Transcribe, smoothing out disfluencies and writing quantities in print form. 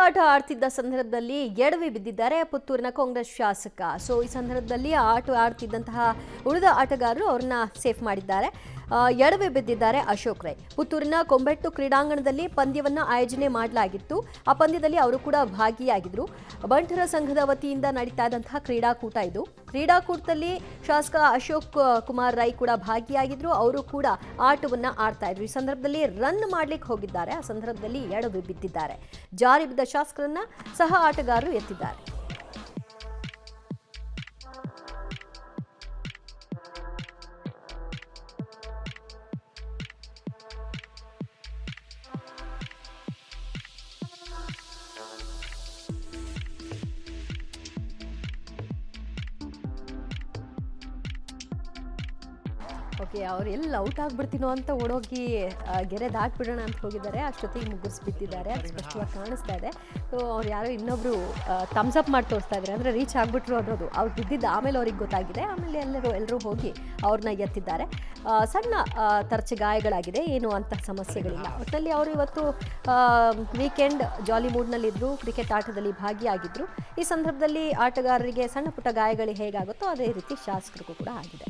ಆಟ ಆಡ್ತಿದ್ದ ಸಂದರ್ಭದಲ್ಲಿ ಎಡವಿ ಬಿದ್ದಿದ್ದಾರೆ ಪುತ್ತೂರಿನ ಕಾಂಗ್ರೆಸ್ ಶಾಸಕ. ಈ ಸಂದರ್ಭದಲ್ಲಿ ಆಟ ಆಡ್ತಿದ್ದಂತಹ ಉಳಿದ ಆಟಗಾರರು ಅವ್ರನ್ನ ಸೇಫ್ ಮಾಡಿದ್ದಾರೆ. ಎಡವಿ ಬಿದ್ದಿದ್ದಾರೆ ಅಶೋಕ್ ರೈ. ಪುತ್ತೂರಿನ ಕೊಂಬೆಟ್ಟು ಕ್ರೀಡಾಂಗಣದಲ್ಲಿ ಪಂದ್ಯವನ್ನ ಆಯೋಜನೆ ಮಾಡಲಾಗಿತ್ತು. ಆ ಪಂದ್ಯದಲ್ಲಿ ಅವರು ಕೂಡ ಭಾಗಿಯಾಗಿದ್ರು. ಬಂಟರ ಸಂಘದ ವತಿಯಿಂದ ನಡೀತಾ ಇದ್ದಂತಹ ಕ್ರೀಡಾಕೂಟ ಇದು. ಕ್ರೀಡಾಕೂಟದಲ್ಲಿ ಶಾಸಕ ಅಶೋಕ್ ಕುಮಾರ್ ರೈ ಕೂಡ ಭಾಗಿಯಾಗಿದ್ರು. ಅವರು ಕೂಡ ಆಟವನ್ನ ಆಡ್ತಾ ಇದ್ರು. ಈ ಸಂದರ್ಭದಲ್ಲಿ ರನ್ ಮಾಡ್ಲಿಕ್ಕೆ ಹೋಗಿದ್ದಾರೆ. ಆ ಸಂದರ್ಭದಲ್ಲಿ ಎಡವಿ ಬಿದ್ದಿದ್ದಾರೆ. ಜಾರಿ ಬಿದ್ದ ಶಾಸಕರನ್ನ ಸಹ ಆಟಗಾರರು ಎತ್ತಿದ್ದಾರೆ. ಓಕೆ, ಅವ್ರು ಎಲ್ಲಿ ಔಟ್ ಆಗ್ಬಿಡ್ತೀನೋ ಅಂತ ಓಡೋಗಿ ಗೆರೆ ದಾಟ್ಬಿಡೋಣ ಅಂತ ಹೋಗಿದ್ದಾರೆ. ಅಷ್ಟೊತ್ತಿಗೆ ಮುಗಿಸ್ಬಿಟ್ಟಿದ್ದಾರೆ. ಅದು ಸ್ಪಷ್ಟವಾಗಿ ಕಾಣಿಸ್ತಾ ಇದೆ. ಅವ್ರು ಯಾರೋ ಇನ್ನೊಬ್ರು ಥಮ್ಸ್ ಅಪ್ ಮಾಡಿ ತೋರಿಸ್ತಾ ಇದ್ದಾರೆ, ಅಂದರೆ ರೀಚ್ ಆಗ್ಬಿಟ್ರು ಅನ್ನೋದು. ಅವ್ರು ಬಿದ್ದಿದ್ದು ಆಮೇಲೆ ಅವ್ರಿಗೆ ಗೊತ್ತಾಗಿದೆ. ಆಮೇಲೆ ಎಲ್ಲರೂ ಹೋಗಿ ಅವ್ರನ್ನ ಎತ್ತಿದ್ದಾರೆ. ಸಣ್ಣ ತರಚೆ ಗಾಯಗಳಾಗಿದೆ, ಏನು ಅಂತ ಸಮಸ್ಯೆಗಳಿಲ್ಲ. ಒಟ್ಟಿನಲ್ಲಿ ಅವರು ಇವತ್ತು ವೀಕೆಂಡ್ ಜಾಲಿ ಮೂಡ್ನಲ್ಲಿದ್ದರು, ಕ್ರಿಕೆಟ್ ಆಟದಲ್ಲಿ ಭಾಗಿಯಾಗಿದ್ದರು. ಈ ಸಂದರ್ಭದಲ್ಲಿ ಆಟಗಾರರಿಗೆ ಸಣ್ಣ ಪುಟ್ಟ ಗಾಯಗಳು ಹೇಗಾಗುತ್ತೋ ಅದೇ ರೀತಿ ಶಾಸಕರಿಗೂ ಕೂಡ ಆಗಿದೆ.